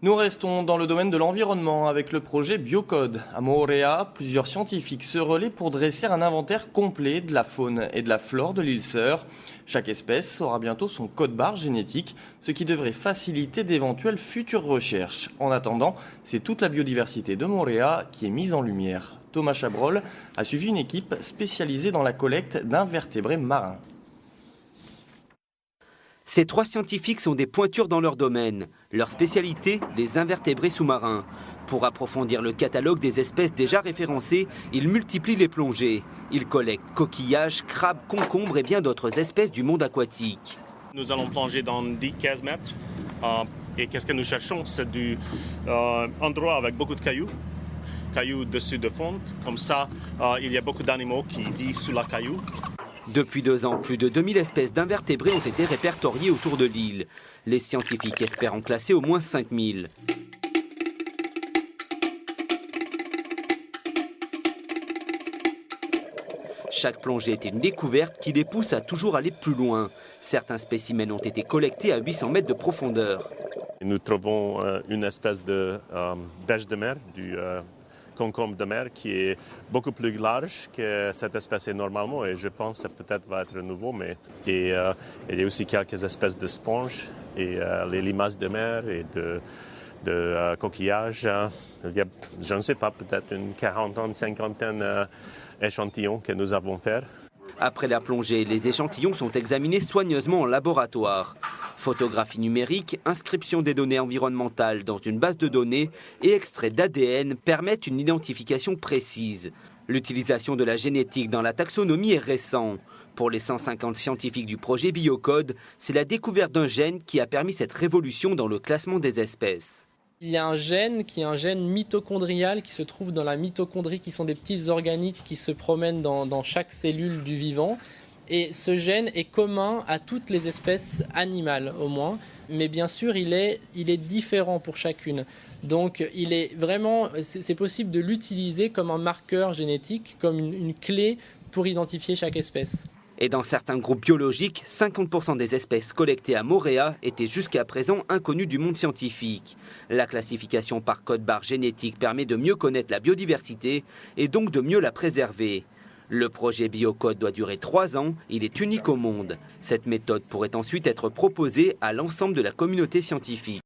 Nous restons dans le domaine de l'environnement avec le projet Biocode. À Moorea, plusieurs scientifiques se relaient pour dresser un inventaire complet de la faune et de la flore de l'île Sœur. Chaque espèce aura bientôt son code-barre génétique, ce qui devrait faciliter d'éventuelles futures recherches. En attendant, c'est toute la biodiversité de Moorea qui est mise en lumière. Thomas Chabrol a suivi une équipe spécialisée dans la collecte d'invertébrés marins. Ces trois scientifiques sont des pointures dans leur domaine. Leur spécialité, les invertébrés sous-marins. Pour approfondir le catalogue des espèces déjà référencées, ils multiplient les plongées. Ils collectent coquillages, crabes, concombres et bien d'autres espèces du monde aquatique. Nous allons plonger dans 10-15 mètres. Et qu'est-ce que nous cherchons? C'est un endroit avec beaucoup de cailloux dessus de fonte. Comme ça, il y a beaucoup d'animaux qui vivent sous la caillou. Depuis 2 ans, plus de 2000 espèces d'invertébrés ont été répertoriées autour de l'île. Les scientifiques espèrent en classer au moins 5000. Chaque plongée est une découverte qui les pousse à toujours aller plus loin. Certains spécimens ont été collectés à 800 mètres de profondeur. Nous trouvons une espèce de bêche de mer, du concombre de mer, qui est beaucoup plus large que cette espèce est normalement. Et je pense que peut-être va être nouveau. Mais il y a aussi quelques espèces de sponges et les limaces de mer et de coquillages. Il y a, je ne sais pas, peut-être une quarantaine, cinquantaine d'échantillons que nous avons faits. Après la plongée, les échantillons sont examinés soigneusement en laboratoire. Photographie numérique, inscription des données environnementales dans une base de données et extrait d'ADN permettent une identification précise. L'utilisation de la génétique dans la taxonomie est récente. Pour les 150 scientifiques du projet Biocode, c'est la découverte d'un gène qui a permis cette révolution dans le classement des espèces. Il y a un gène qui est un gène mitochondrial qui se trouve dans la mitochondrie, qui sont des petits organites qui se promènent dans chaque cellule du vivant. Et ce gène est commun à toutes les espèces animales au moins, mais bien sûr il est différent pour chacune. Donc c'est possible de l'utiliser comme un marqueur génétique, comme une clé pour identifier chaque espèce. Et dans certains groupes biologiques, 50% des espèces collectées à Moorea étaient jusqu'à présent inconnues du monde scientifique. La classification par code-barre génétique permet de mieux connaître la biodiversité et donc de mieux la préserver. Le projet Biocode doit durer 3 ans, il est unique au monde. Cette méthode pourrait ensuite être proposée à l'ensemble de la communauté scientifique.